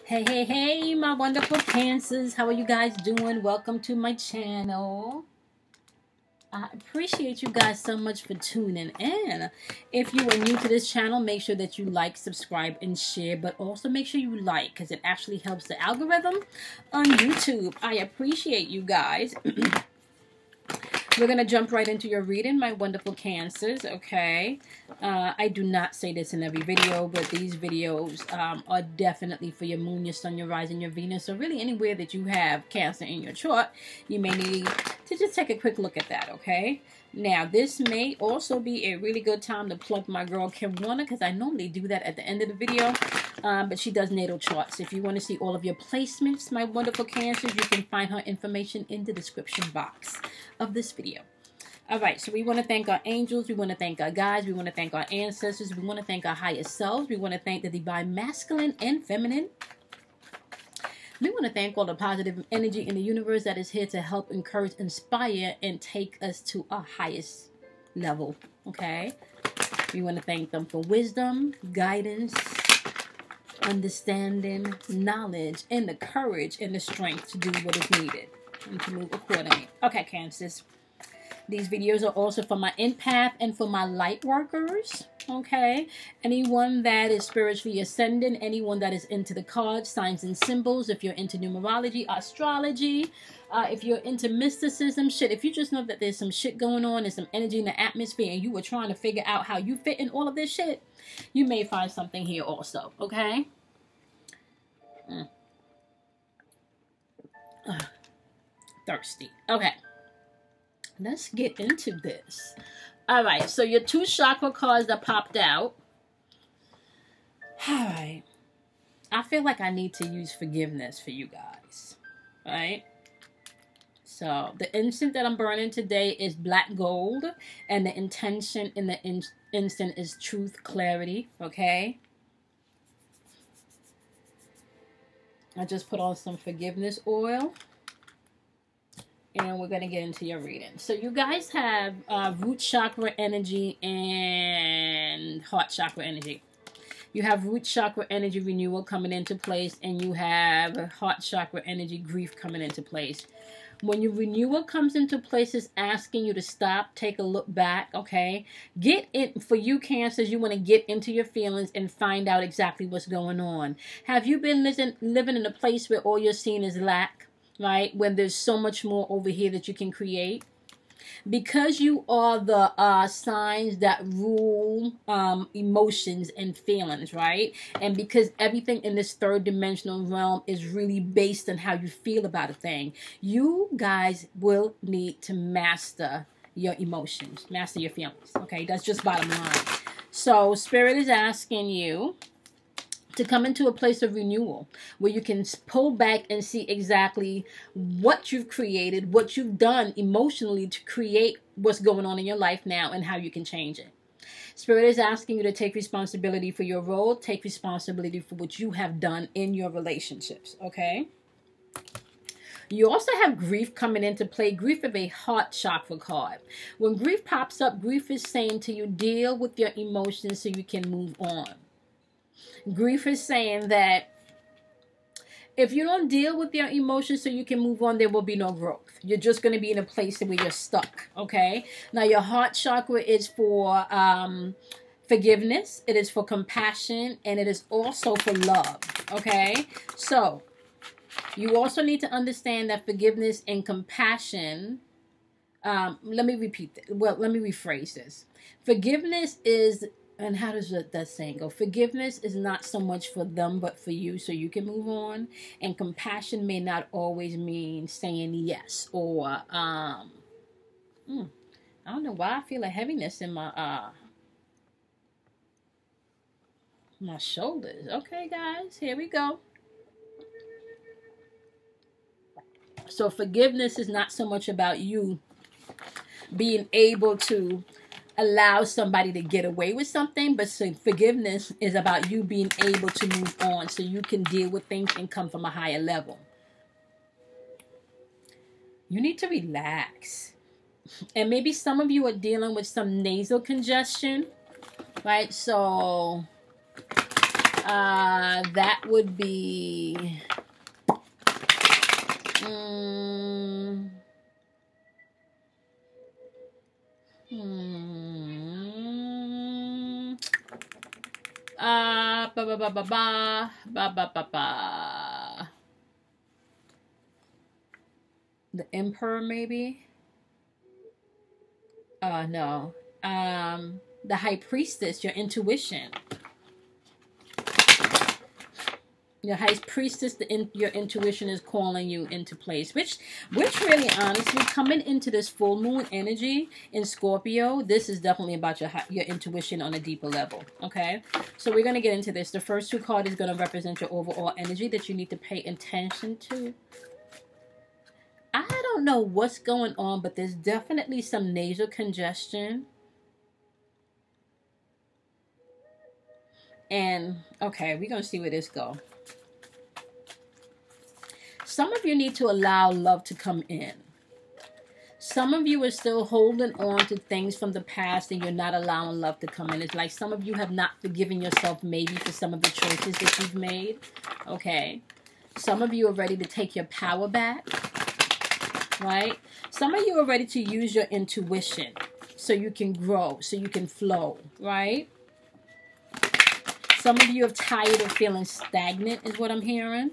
Hey, hey, hey, my wonderful Cancers. How are you guys doing? Welcome to my channel. I appreciate you guys so much for tuning in. If you are new to this channel, make sure that you like, subscribe, and share. But also make sure you like, because it actually helps the algorithm on YouTube. I appreciate you guys. We're going to jump right into your reading, my wonderful Cancers, okay? I do not say this in every video, but these videos are definitely for your moon, your sun, your rising, your Venus, so really anywhere that you have Cancer in your chart, you may need to just take a quick look at that, okay? Now, this may also be a really good time to plug my girl Kim Warner, because I normally do that at the end of the video, but she does natal charts. If you want to see all of your placements, my wonderful Cancers, you can find her information in the description box of this video. All right, so we want to thank our angels, we want to thank our guides, we want to thank our ancestors, we want to thank our higher selves, we want to thank the divine masculine and feminine. We want to thank all the positive energy in the universe that is here to help, encourage, inspire, and take us to our highest level, okay? We want to thank them for wisdom, guidance, understanding, knowledge, and the courage and the strength to do what is needed and to move accordingly. Okay, Cancers. These videos are also for my empath and for my light workers, okay? Anyone that is spiritually ascending, anyone that is into the cards, signs, and symbols, if you're into numerology, astrology, if you're into mysticism, shit, if you just know that there's some shit going on and some energy in the atmosphere and you were trying to figure out how you fit in all of this shit, you may find something here also, okay? Thirsty. Okay. Let's get into this. All right, so your two chakra cards that popped out. All right. I feel like I need to use forgiveness for you guys. All right? So the instant that I'm burning today is black gold, and the intention in the instant is truth, clarity, okay? I just put on some forgiveness oil. And we're going to get into your reading. So you guys have root chakra energy and heart chakra energy. You have root chakra energy renewal coming into place. And you have heart chakra energy grief coming into place. When your renewal comes into place, it's asking you to stop, take a look back, okay? Get in, for you Cancers, you want to get into your feelings and find out exactly what's going on. Have you been living in a place where all you're seeing is lack? Right? When there's so much more over here that you can create. Because you are the signs that rule emotions and feelings, right? And because everything in this third dimensional realm is really based on how you feel about a thing, you guys will need to master your emotions, master your feelings, okay? That's just bottom line. So Spirit is asking you to come into a place of renewal where you can pull back and see exactly what you've created, what you've done emotionally to create what's going on in your life now and how you can change it. Spirit is asking you to take responsibility for your role, take responsibility for what you have done in your relationships, okay? You also have grief coming into play. Grief is a heart chakra card. When grief pops up, grief is saying to you, deal with your emotions so you can move on. Grief is saying that if you don't deal with your emotions so you can move on, there will be no growth. You're just going to be in a place where you're stuck, okay? Now, your heart chakra is for forgiveness. It is for compassion. And it is also for love, okay? So, you also need to understand that forgiveness and compassion... let me repeat that. Well, let me rephrase this. Forgiveness is... And how does that saying go? Forgiveness is not so much for them, but for you, so you can move on. And compassion may not always mean saying yes. Or, I don't know why I feel a heaviness in my, my shoulders. Okay, guys, here we go. So forgiveness is not so much about you being able to allow somebody to get away with something, but so forgiveness is about you being able to move on so you can deal with things and come from a higher level. You need to relax. And maybe some of you are dealing with some nasal congestion, right? So That would be... Ba ba ba ba ba ba ba ba ba. The Emperor, maybe. No. The High Priestess, your intuition. Your High Priestess, your intuition is calling you into place. Which really, honestly, coming into this full moon energy in Scorpio, this is definitely about your intuition on a deeper level. Okay? So we're going to get into this. The first two cards is going to represent your overall energy that you need to pay attention to. I don't know what's going on, but there's definitely some nasal congestion. And, okay, we're going to see where this goes. Some of you need to allow love to come in. Some of you are still holding on to things from the past and you're not allowing love to come in. It's like some of you have not forgiven yourself maybe for some of the choices that you've made. Okay. Some of you are ready to take your power back. Right? Some of you are ready to use your intuition so you can grow, so you can flow. Right? Some of you are tired of feeling stagnant is what I'm hearing.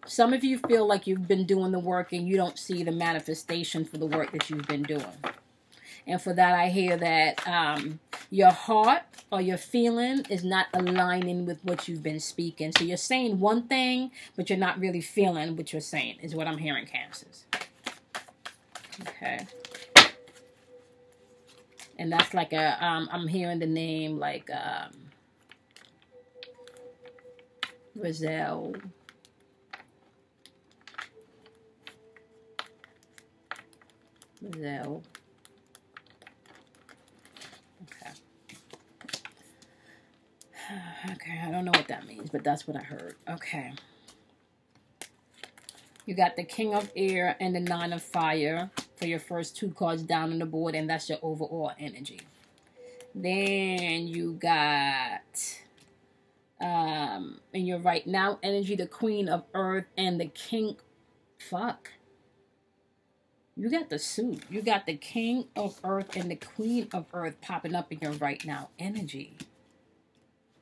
Some of you feel like you've been doing the work and you don't see the manifestation for the work that you've been doing. And for that, I hear that your heart or your feeling is not aligning with what you've been speaking. So you're saying one thing, but you're not really feeling what you're saying, is what I'm hearing, Cancers. Okay. And that's like a, I'm hearing the name like Roselle. Roselle. Okay. Okay, I don't know what that means, but that's what I heard. Okay. You got the King of Air and the Nine of Fire for your first two cards down on the board, and that's your overall energy. Then you got, in your right now energy, the Queen of Earth and the King, you got the suit. You got the King of Earth and the Queen of Earth popping up in your right now energy.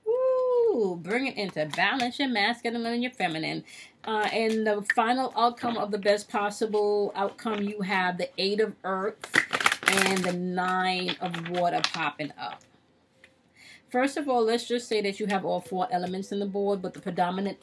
Woo! Bring it into balance, your masculine and your feminine. And the final outcome of the best possible outcome, you have the 8 of Earth and the 9 of Water popping up. First of all, let's just say that you have all 4 elements in the board, but the predominant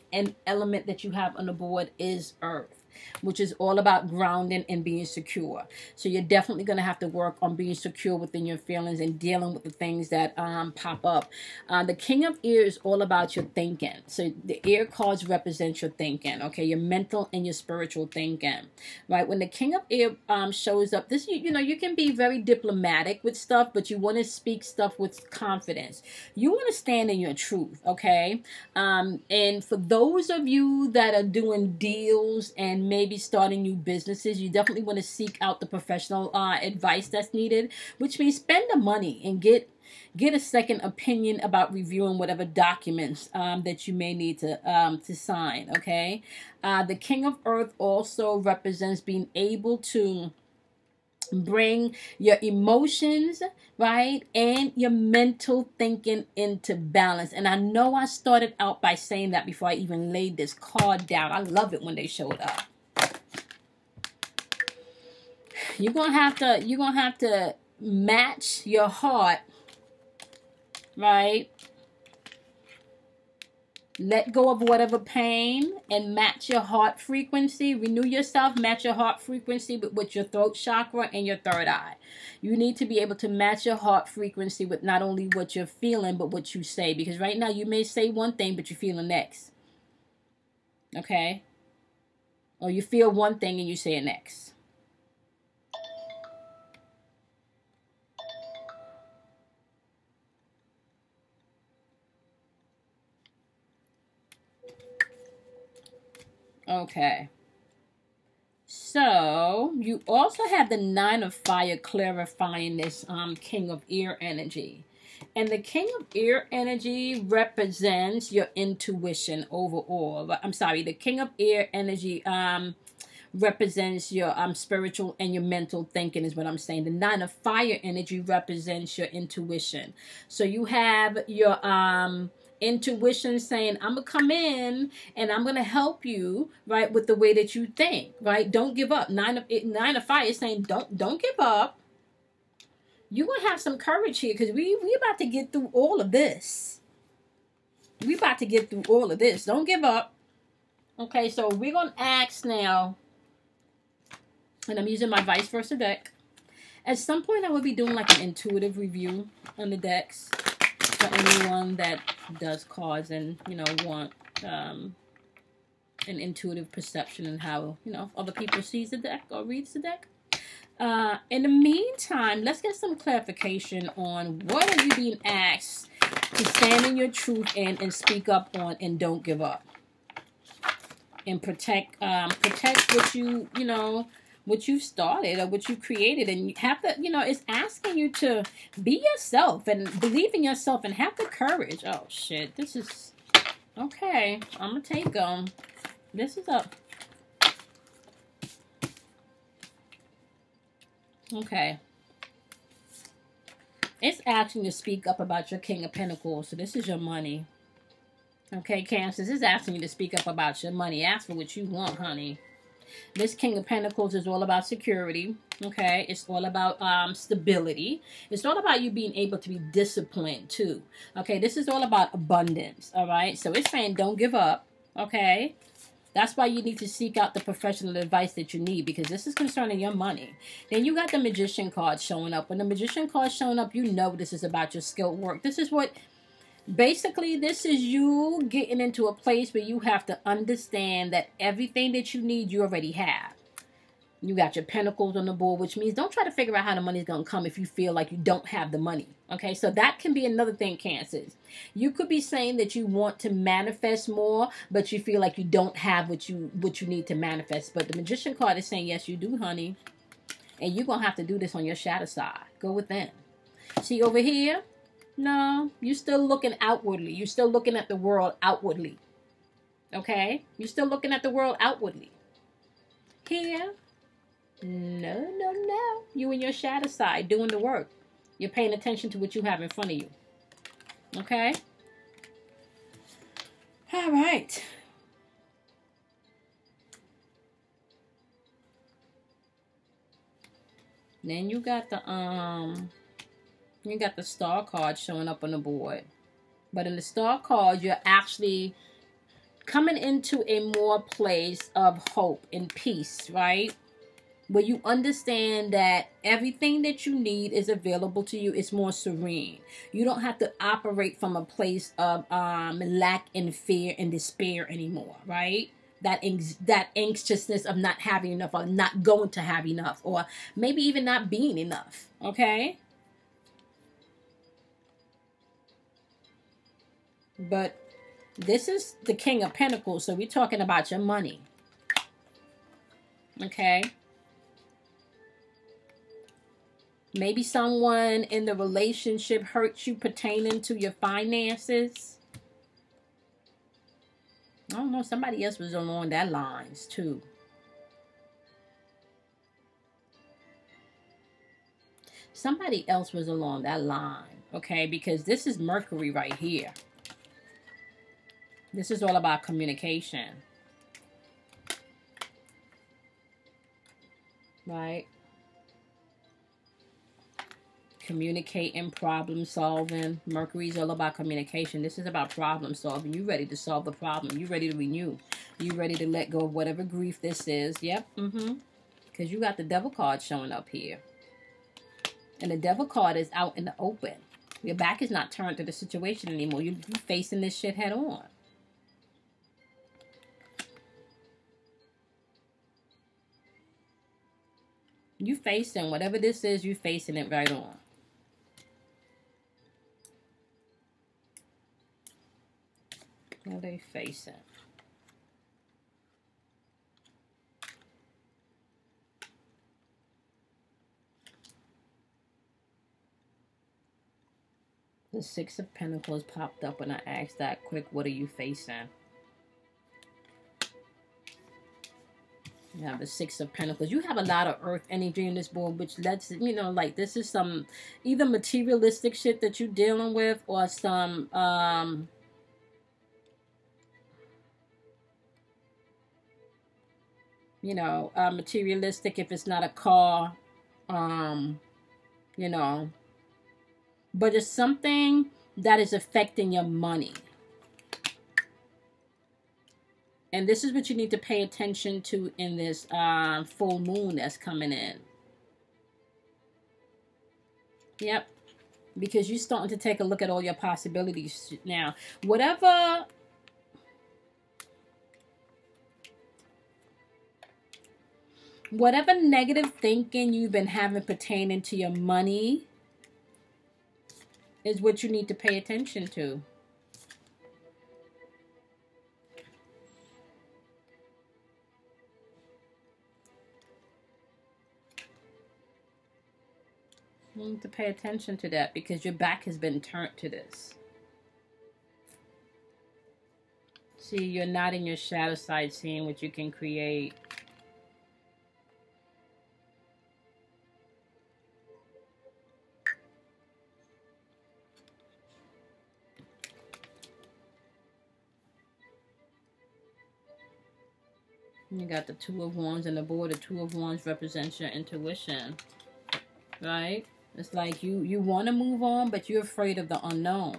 element that you have on the board is Earth, which is all about grounding and being secure. So you're definitely going to have to work on being secure within your feelings and dealing with the things that pop up. The King of Air is all about your thinking. So the air cards represent your thinking, okay, your mental and your spiritual thinking, right? When the King of Air shows up, this, you know, you can be very diplomatic with stuff, but you want to speak stuff with confidence. You want to stand in your truth, okay? And for those of you that are doing deals and maybe starting new businesses, you definitely want to seek out the professional advice that's needed, which means spend the money and get a second opinion about reviewing whatever documents that you may need to sign, okay? The King of Earth also represents being able to bring your emotions, right, and your mental thinking into balance. And I know I started out by saying that before I even laid this card down. I love it when they showed up. You're gonna have to match your heart, right? Let go of whatever pain and match your heart frequency. Renew yourself, match your heart frequency with your throat chakra and your third eye. You need to be able to match your heart frequency with not only what you're feeling, but what you say. Because right now you may say one thing, but you're feeling next. Okay? Or you feel one thing and you say it next. Okay. So, you also have the 9 of Fire clarifying this King of Air energy. And the King of Air energy represents your intuition overall. I'm sorry, the King of Air energy represents your spiritual and your mental thinking is what I'm saying. The Nine of Fire energy represents your intuition. So you have your intuition saying, I'm gonna come in and I'm gonna help you, right, with the way that you think, right? Don't give up. Nine of Fire is saying don't give up. You're gonna have some courage here because we about to get through all of this. We about to get through all of this. Don't give up. Okay, so we're gonna ask now. And I'm using my vice versa deck. At some point, I will be doing like an intuitive review on the decks for anyone that does cards and, you know, want an intuitive perception and how, you know, other people sees the deck or reads the deck. In the meantime, let's get some clarification on what are you being asked to stand in your truth and speak up on and don't give up. And protect what you know, what you started or what you created, and you have to, you know, it's asking you to be yourself and believe in yourself and have the courage. Oh shit, this is okay. I'm gonna take them. This is up. Okay. It's asking you to speak up about your King of Pentacles. So this is your money. Okay, Cancer, this is asking you to speak up about your money. Ask for what you want, honey. This King of Pentacles is all about security, okay? It's all about stability. It's all about you being able to be disciplined, too, okay? This is all about abundance, all right? So it's saying don't give up, okay? That's why you need to seek out the professional advice that you need, because this is concerning your money. Then you got the Magician card showing up. When the Magician card showing up, you know this is about your skilled work. This is what... Basically, this is you getting into a place where you have to understand that everything that you need, you already have. You got your pentacles on the board, which means don't try to figure out how the money's going to come if you feel like you don't have the money. Okay, so that can be another thing, Cancers. You could be saying that you want to manifest more, but you feel like you don't have what you need to manifest. But the Magician card is saying, yes, you do, honey. And you're going to have to do this on your shadow side. Go within. See over here? No, you're still looking outwardly. You're still looking at the world outwardly. Okay? You're still looking at the world outwardly. Here, no. You in your shadow side doing the work. You're paying attention to what you have in front of you. Okay? All right. Then you got the star card showing up on the board. But in the star card, you're actually coming into a more place of hope and peace, right? Where you understand that everything that you need is available to you. It's more serene. You don't have to operate from a place of lack and fear and despair anymore, right? That anxiousness of not having enough or not going to have enough or maybe even not being enough, okay? But this is the King of Pentacles, so we're talking about your money. Okay? Maybe someone in the relationship hurts you pertaining to your finances. I don't know, somebody else was along that lines too. Somebody else was along that line, okay? Because this is Mercury right here. This is all about communication. Right? Communicating, problem solving. Mercury's all about communication. This is about problem solving. You ready to solve the problem. You ready to renew. You ready to let go of whatever grief this is. Yep. Because you got the Devil card showing up here. And the Devil card is out in the open. Your back is not turned to the situation anymore. You're facing this shit head on. You facing whatever this is, you facing it right on. What are they facing? The Six of Pentacles popped up when I asked that quick, what are you facing? You have the Six of Pentacles. You have a lot of earth energy in this board, which lets, you know, like this is some either materialistic shit that you're dealing with or some, you know, materialistic if it's not a car, you know, but it's something that is affecting your money. And this is what you need to pay attention to in this full moon that's coming in. Yep. Because you're starting to take a look at all your possibilities now. Whatever negative thinking you've been having pertaining to your money is what you need to pay attention to. You need to pay attention to that because your back has been turned to this. See, you're not in your shadow side seeing what you can create. You got the Two of Wands on the board. The Two of Wands represents your intuition, right? It's like you want to move on, but you're afraid of the unknown.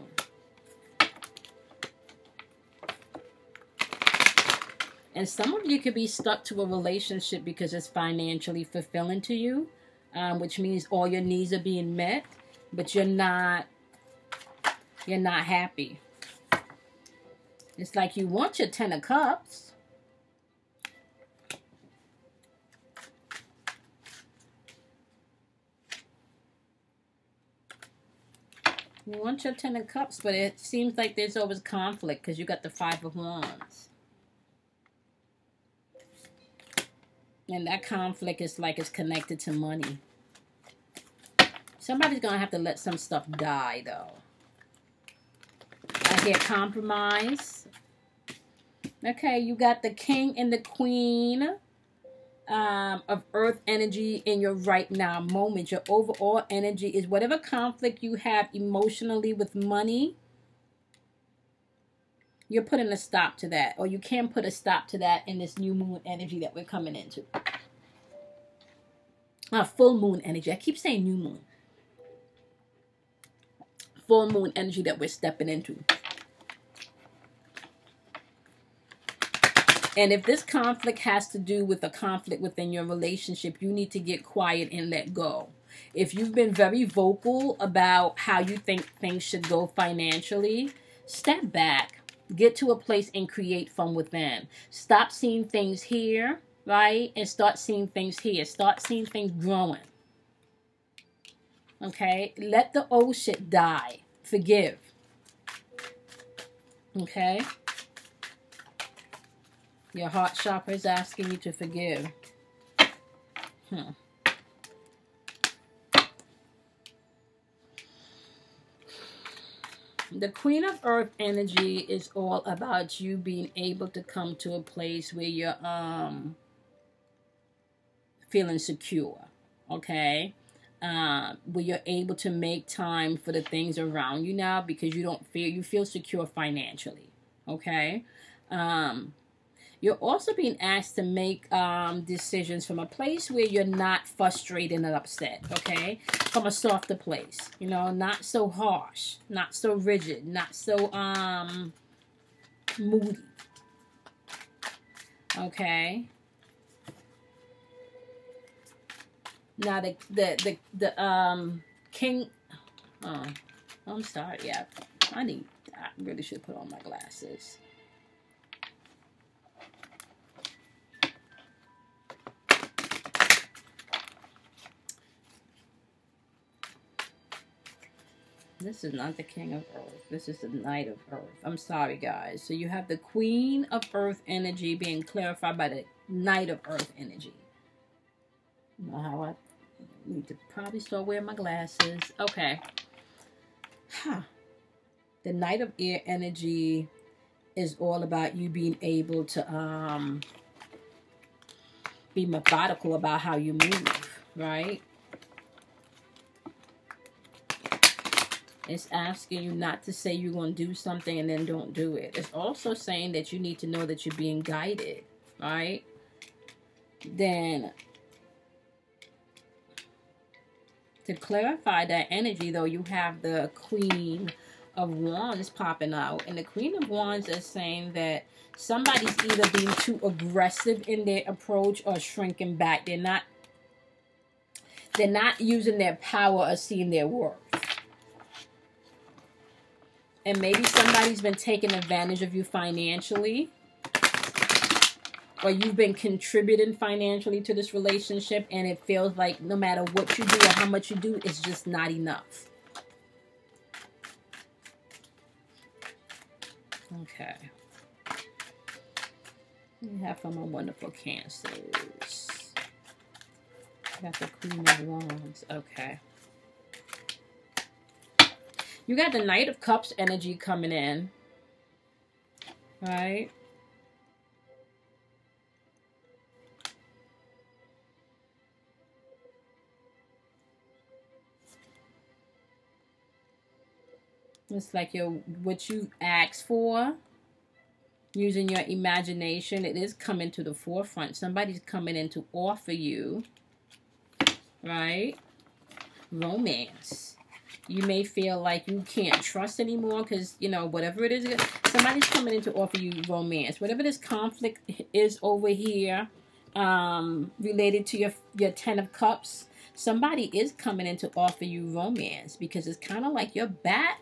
And some of you could be stuck to a relationship because it's financially fulfilling to you, which means all your needs are being met, but you're not happy. It's like you want your Ten of Cups. You want your Ten of Cups, but it seems like there's always conflict because you got the Five of Wands. And that conflict is like it's connected to money. Somebody's going to have to let some stuff die, though. I hear compromise. Okay, you got the King and the Queen of earth energy in your right now moment. Your overall energy is whatever conflict you have emotionally with money, you're putting a stop to that, or you can put a stop to that in this new moon energy that we're coming into. Full moon energy. I keep saying new moon. Full moon energy that we're stepping into. And if this conflict has to do with a conflict within your relationship, you need to get quiet and let go. If you've been very vocal about how you think things should go financially, step back. Get to a place and create from within. Stop seeing things here, right? And start seeing things here. Start seeing things growing. Okay? Let the old shit die. Forgive. Okay? Your heart chakra is asking you to forgive. The Queen of Earth energy is all about you being able to come to a place where you're feeling secure. Okay? Where you're able to make time for the things around you now because you feel secure financially. Okay? You're also being asked to make decisions from a place where you're not frustrated and upset, okay? From a softer place, you know, not so harsh, not so rigid, not so moody, okay? Now the king. Oh, I'm sorry. Yeah, I really should put on my glasses. This is not the King of Earth. This is the Knight of Earth. I'm sorry, guys. So you have the Queen of Earth energy being clarified by the Knight of Earth energy. You know how I need to probably start wearing my glasses. Okay. Huh. The Knight of Air energy is all about you being able to be methodical about how you move, right? It's asking you not to say you're going to do something and then don't do it. It's also saying that you need to know that you're being guided, right? Then, to clarify that energy, though, you have the Queen of Wands popping out. And the Queen of Wands is saying that somebody's either being too aggressive in their approach or shrinking back. They're not using their power or seeing their worth. And maybe somebody's been taking advantage of you financially. Or you've been contributing financially to this relationship. And it feels like no matter what you do or how much you do, it's just not enough. Okay. We have from our wonderful Cancers. Got the Queen of Wands. Okay. You got the Knight of Cups energy coming in. Right? It's like what you asked for, using your imagination, it is coming to the forefront. Somebody's coming in to offer you, right, romance. You may feel like you can't trust anymore because, you know, whatever it is, somebody's coming in to offer you romance. Whatever this conflict is over here, related to your Ten of Cups, somebody is coming in to offer you romance because it's kind of like your back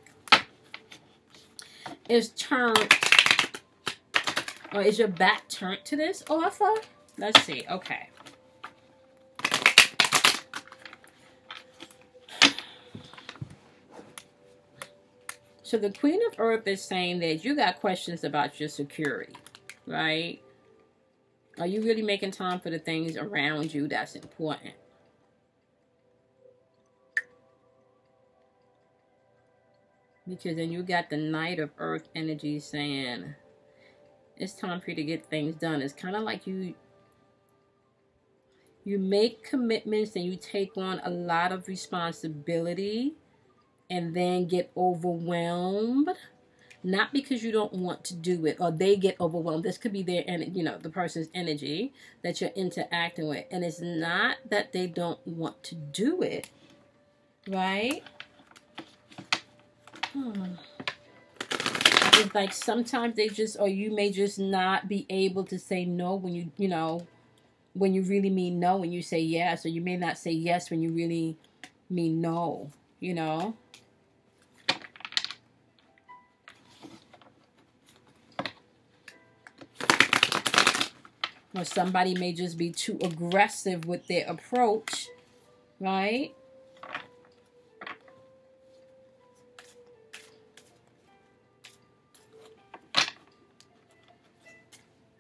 is turned, or is your back turned to this offer? Let's see. Okay. So the Queen of Earth is saying that you got questions about your security, right? Are you really making time for the things around you that's important? Because then you got the Knight of Earth energy saying it's time for you to get things done. It's kind of like you make commitments and you take on a lot of responsibility and then get overwhelmed. Not because you don't want to do it or they get overwhelmed. This could be their, you know, the person's energy that you're interacting with. And it's not that they don't want to do it, right? It's like sometimes they just, or you may just not be able to say no when you know, when you really mean no, when you say yes, or you may not say yes when you really mean no, you know. Or somebody may just be too aggressive with their approach, right?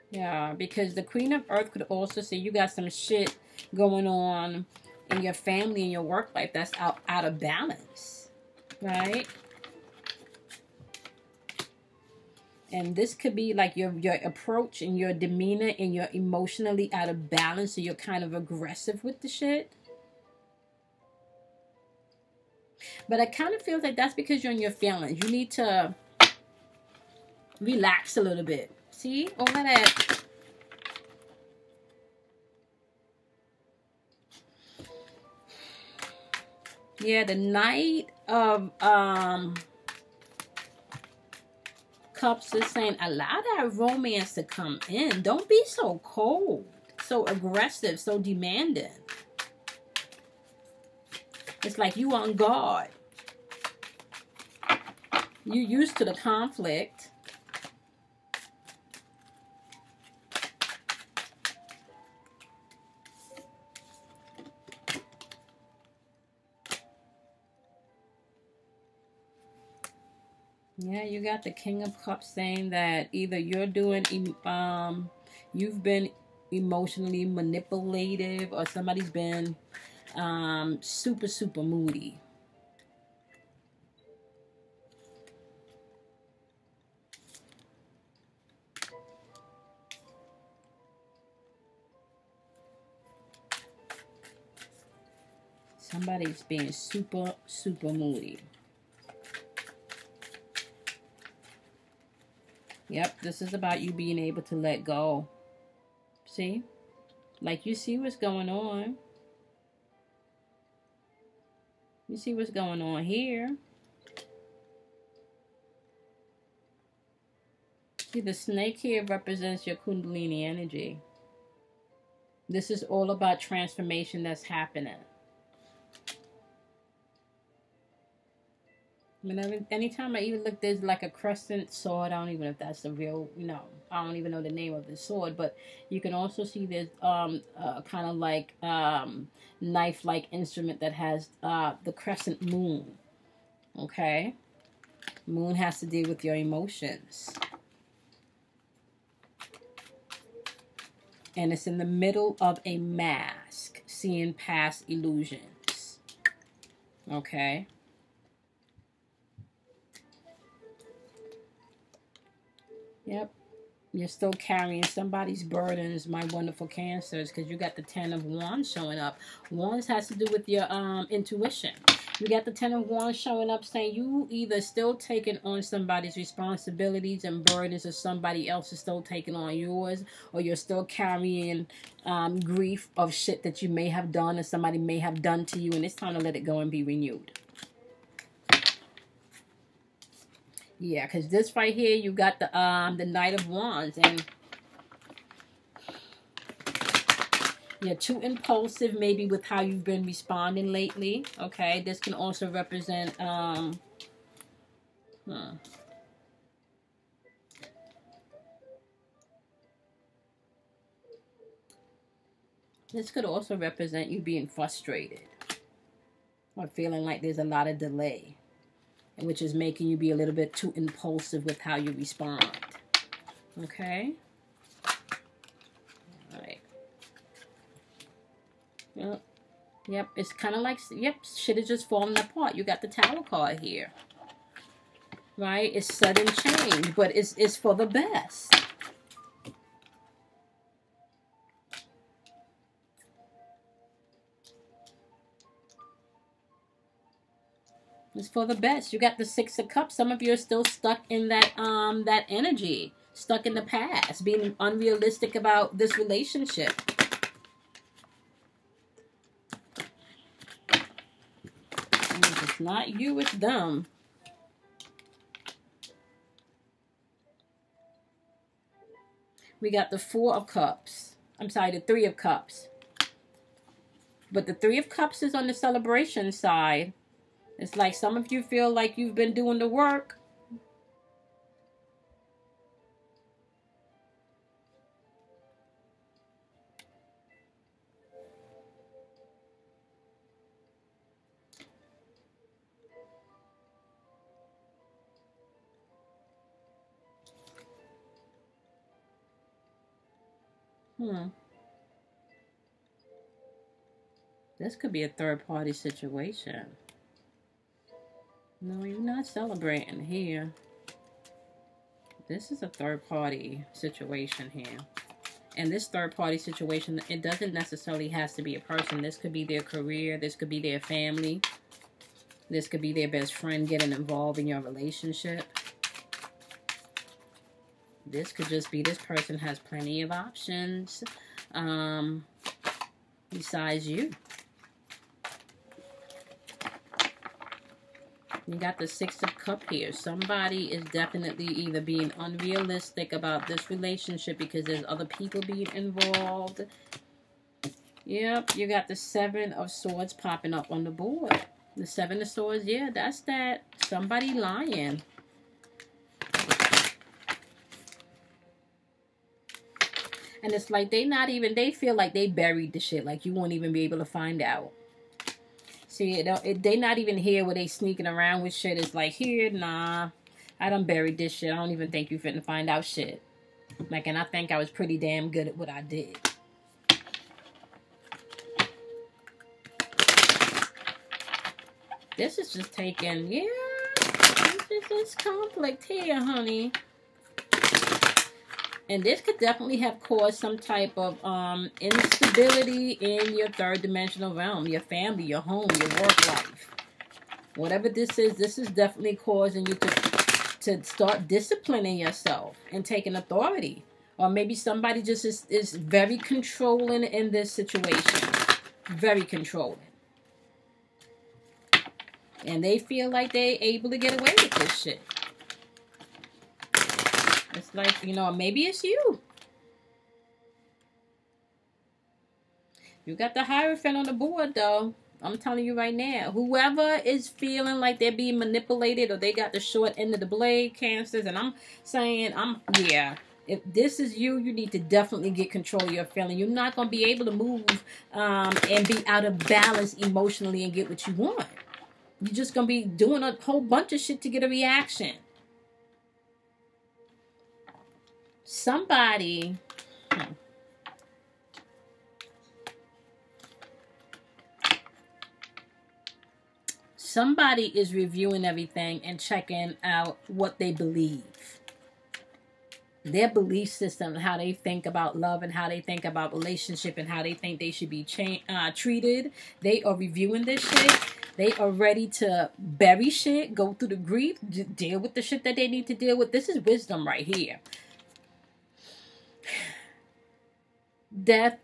Yeah, because the Queen of Earth could also say you got some shit going on in your family and your work life that's out of balance, right? And this could be like your approach and your demeanor and you're emotionally out of balance, so you're kind of aggressive with the shit. But I kind of feel like that's because you're in your feelings. You need to relax a little bit. See? All of that. Yeah, the Knight of Cups is saying allow that romance to come in. Don't be so cold, so aggressive, so demanding. It's like you on guard. You used to the conflict. Yeah, you got the King of Cups saying that either you're doing, you've been emotionally manipulative, or somebody's been super moody. Somebody's being super, super moody. Yep, this is about you being able to let go. See? Like, you see what's going on. You see what's going on here. See, the snake here represents your Kundalini energy. This is all about transformation that's happening. I mean, anytime I even look, there's like a crescent sword. I don't even know if that's the real, I don't even know the name of the sword. But you can also see there's kind of like knife-like instrument that has the crescent moon. Okay? Moon has to deal with your emotions. And it's in the middle of a mask, seeing past illusions. Okay? Yep. You're still carrying somebody's burdens, my wonderful Cancers, because you got the 10 of Wands showing up. Wands has to do with your intuition. You got the 10 of Wands showing up saying you either still taking on somebody's responsibilities and burdens, or somebody else is still taking on yours, or you're still carrying grief of shit that you may have done or somebody may have done to you, and it's time to let it go and be renewed. Yeah, because this right here, you got the Knight of Wands, and you're too impulsive maybe with how you've been responding lately. Okay, this can also represent this could also represent you being frustrated or feeling like there's a lot of delay, which is making you be a little bit too impulsive with how you respond. Okay? Alright. Yep, it's kind of like, yep, shit is just falling apart. You got the Tower card here. Right? It's sudden change, but it's for the best. It's for the best. You got the 6 of Cups. Some of you are still stuck in that that energy, stuck in the past, being unrealistic about this relationship. And if it's not you, it's them. We got the 4 of Cups. I'm sorry, the 3 of Cups. But the 3 of Cups is on the celebration side. It's like some of you feel like you've been doing the work. This could be a third-party situation. No, you're not celebrating here. This is a third-party situation here. And this third-party situation, it doesn't necessarily have to be a person. This could be their career. This could be their family. This could be their best friend getting involved in your relationship. This could just be this person has plenty of options besides you. You got the 6 of Cups here. Somebody is definitely either being unrealistic about this relationship because there's other people being involved. Yep, you got the 7 of Swords popping up on the board. The 7 of Swords, yeah, that's that. Somebody lying. And it's like they feel like they buried the shit. Like you won't even be able to find out. See, they not even here where they sneaking around with shit. It's like, here, nah, I done buried this shit. I don't even think you finna find out shit. Like, and I think I was pretty damn good at what I did. This is just taking, yeah, this conflict here, honey. And this could definitely have caused some type of instability in your third dimensional realm, your family, your home, your work life. Whatever this is definitely causing you to start disciplining yourself and taking authority. Or maybe somebody just is very controlling in this situation. Very controlling. And they feel like they're able to get away with this shit. It's like, you know, maybe it's you. You got the Hierophant on the board, though. I'm telling you right now. Whoever is feeling like they're being manipulated or they got the short end of the blade, Cancers, and I'm saying, yeah. If this is you, you need to definitely get control of your feeling. You're not going to be able to move and be out of balance emotionally and get what you want. You're just going to be doing a whole bunch of shit to get a reaction. Somebody... Somebody is reviewing everything and checking out what they believe. Their belief system, how they think about love and how they think about relationship and how they think they should be treated. They are reviewing this shit. They are ready to bury shit, go through the grief, deal with the shit that they need to deal with. This is wisdom right here. Death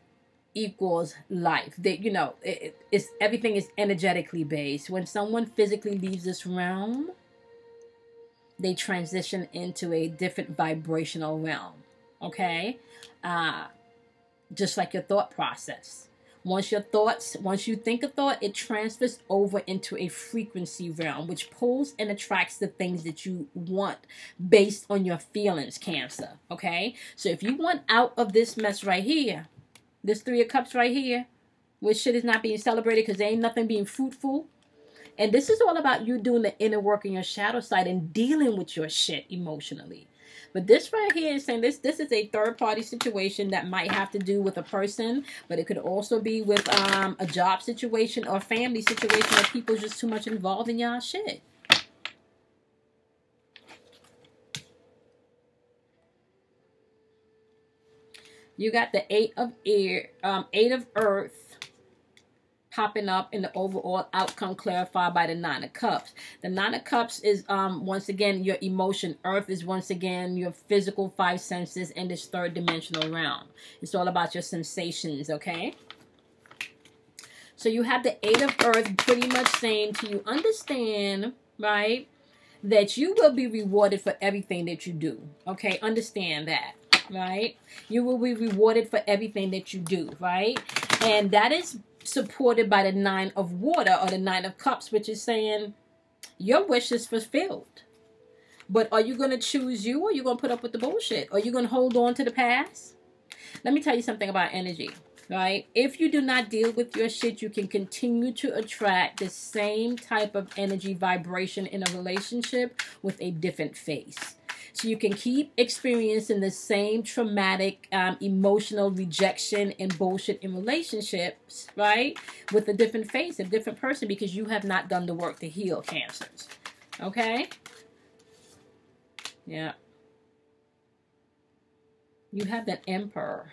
equals life. That, you know, it's everything is energetically based. When someone physically leaves this realm, they transition into a different vibrational realm. Okay, just like your thought process. Once you think a thought, it transfers over into a frequency realm, which pulls and attracts the things that you want based on your feelings, Cancer. Okay, so if you want out of this mess right here, this Three of Cups right here, where shit is not being celebrated because there ain't nothing being fruitful. And this is all about you doing the inner work in your shadow side and dealing with your shit emotionally. But this right here is saying this is a third-party situation that might have to do with a person, but it could also be with a job situation or family situation where people's just too much involved in y'all shit. You got the Eight of Earth popping up in the overall outcome clarified by the Nine of Cups. The Nine of Cups is once again your emotion. Earth is once again your physical five senses in this third dimensional realm. It's all about your sensations, okay? So you have the Eight of Earth pretty much saying to you, understand, right, that you will be rewarded for everything that you do. Okay, understand that. Right? You will be rewarded for everything that you do, right? And that is supported by the Nine of Water or the Nine of Cups, which is saying your wish is fulfilled. But are you going to choose you, or are you going to put up with the bullshit? Are you going to hold on to the past? Let me tell you something about energy, right? If you do not deal with your shit, you can continue to attract the same type of energy vibration in a relationship with a different face. So you can keep experiencing the same traumatic, emotional rejection and bullshit in relationships, right? With a different face, a different person, because you have not done the work to heal, Cancers. Okay? Yeah. You have that Emperor.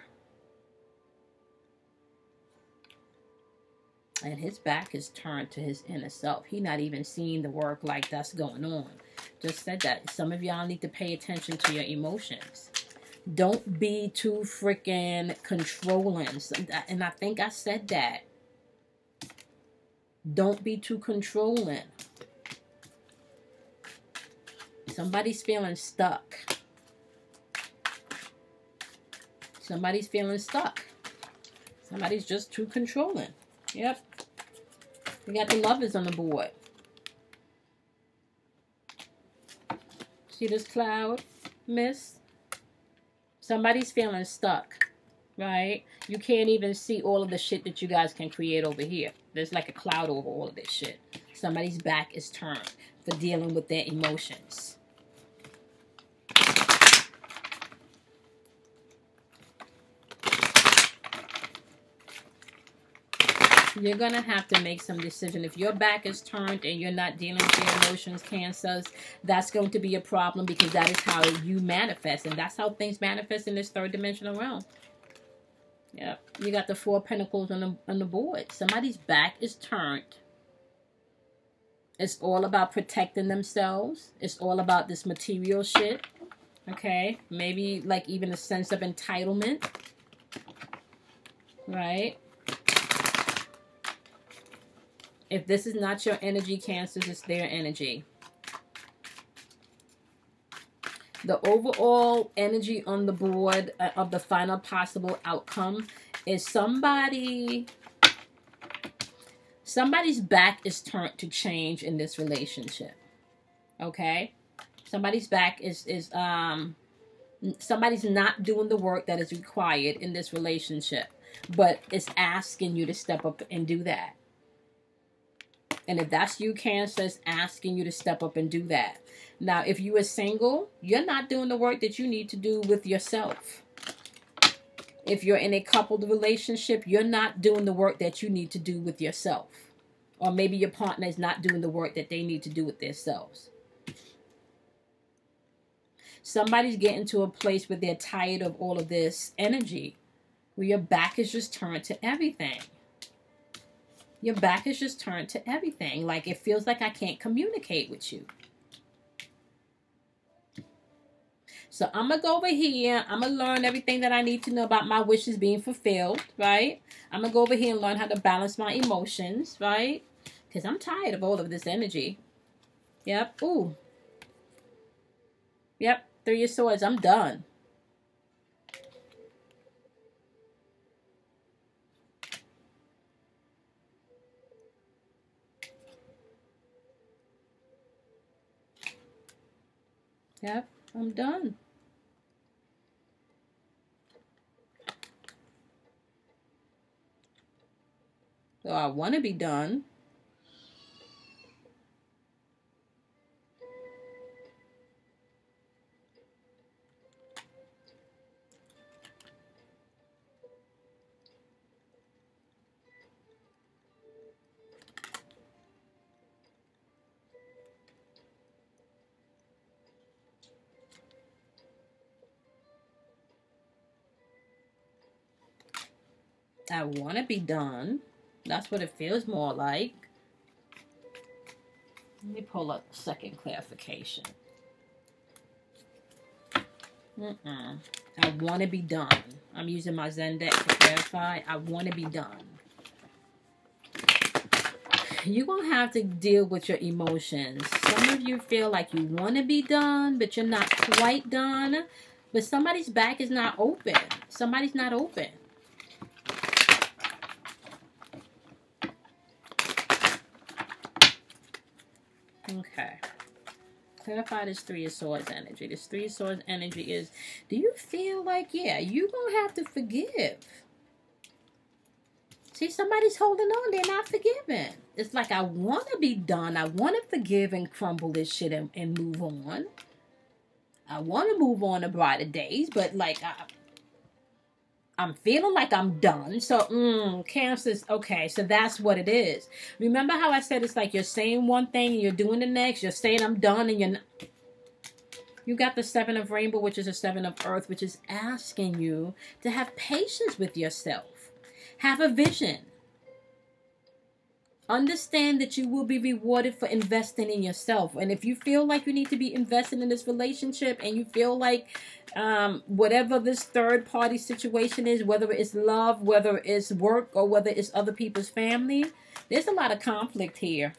And his back is turned to his inner self. He not even seeing the work like that's going on. Just said that. Some of y'all need to pay attention to your emotions. Don't be too freaking controlling. And I think I said that. Don't be too controlling. Somebody's feeling stuck. Somebody's feeling stuck. Somebody's just too controlling. Yep. We got the Lovers on the board. See this cloud, miss? Somebody's feeling stuck, right? You can't even see all of the shit that you guys can create over here. There's like a cloud over all of this shit. Somebody's back is turned for dealing with their emotions. You're going to have to make some decision. If your back is turned and you're not dealing with your emotions, Cancers, that's going to be a problem, because that is how you manifest. And that's how things manifest in this third dimensional realm. Yep. You got the 4 of Pentacles on the board. Somebody's back is turned. It's all about protecting themselves. It's all about this material shit. Okay? Maybe like even a sense of entitlement. Right? If this is not your energy, Cancers, it's their energy. The overall energy on the board of the final possible outcome is somebody's back is turned to change in this relationship. Okay? Somebody's back is somebody's not doing the work that is required in this relationship, but it's asking you to step up and do that. And if that's you, Cancer, it's asking you to step up and do that. Now, if you are single, you're not doing the work that you need to do with yourself. If you're in a coupled relationship, you're not doing the work that you need to do with yourself. Or maybe your partner is not doing the work that they need to do with themselves. Somebody's getting to a place where they're tired of all of this energy, where your back is just turned to everything. Your back is just turned to everything. Like, it feels like I can't communicate with you. So I'm going to go over here. I'm going to learn everything that I need to know about my wishes being fulfilled, right? I'm going to go over here and learn how to balance my emotions, right? Because I'm tired of all of this energy. Yep. Ooh. Yep. 3 of Swords. I'm done. Yep, I'm done. So I want to be done. I want to be done. That's what it feels more like. Let me pull up second clarification. I want to be done. I'm using my Zen deck to clarify. I want to be done. You're going to have to deal with your emotions. Some of you feel like you want to be done, but you're not quite done. But somebody's back is not open. Somebody's not open. Okay. Clarify this 3 of Swords energy. This 3 of Swords energy is, do you feel like, yeah, you're going to have to forgive? See, somebody's holding on. They're not forgiving. It's like, I want to be done. I want to forgive and crumble this shit and move on. I want to move on to brighter days, but like, I'm feeling like I'm done. So, Cancer's, okay, so that's what it is. Remember how I said it's like you're saying one thing and you're doing the next. You're saying I'm done and you're not. You got the 7 of Rainbow, which is a 7 of Earth, which is asking you to have patience with yourself. Have a vision. Understand that you will be rewarded for investing in yourself. And if you feel like you need to be invested in this relationship and you feel like whatever this third party situation is, whether it's love, whether it's work, or whether it's other people's family, there's a lot of conflict here.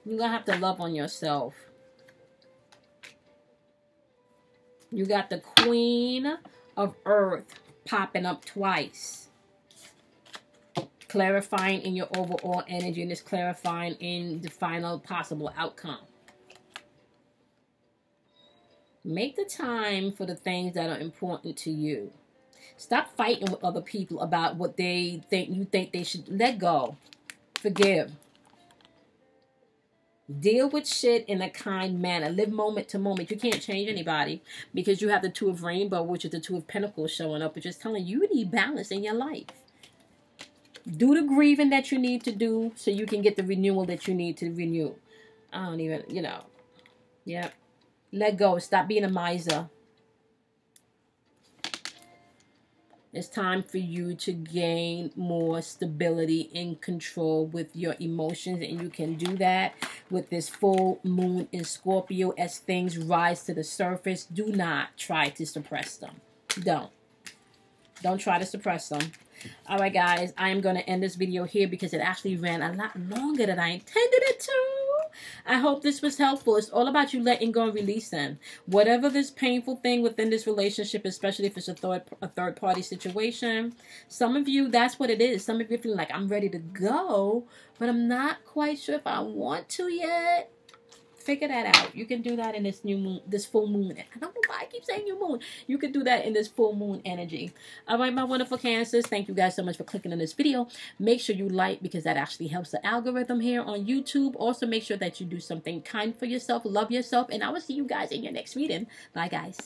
You're going to have to love on yourself. You got the Queen of Earth popping up twice. Clarifying in your overall energy, and it's clarifying in the final possible outcome. Make the time for the things that are important to you. Stop fighting with other people about what they think you think they should. Let go. Forgive. Deal with shit in a kind manner. Live moment to moment. You can't change anybody because you have the Two of Rainbow, which is the Two of Pentacles showing up, which is telling you need balance in your life. Do the grieving that you need to do so you can get the renewal that you need to renew. I don't even, you know. Yep. Let go. Stop being a miser. It's time for you to gain more stability and control with your emotions. And you can do that with this full moon in Scorpio as things rise to the surface. Do not try to suppress them. Don't try to suppress them. All right, guys. I am going to end this video here because it actually ran a lot longer than I intended it to. I hope this was helpful. It's all about you letting go and releasing. Whatever this painful thing within this relationship, especially if it's a third party situation. Some of you, that's what it is. Some of you feeling like, I'm ready to go, but I'm not quite sure if I want to yet. Figure that out. You can do that in this new moon, this full moon. I don't know why I keep saying new moon. You can do that in this full moon energy. All right, my wonderful Cancers. Thank you guys so much for clicking on this video. Make sure you like because that actually helps the algorithm here on YouTube. Also, make sure that you do something kind for yourself. Love yourself. And I will see you guys in your next reading. Bye, guys.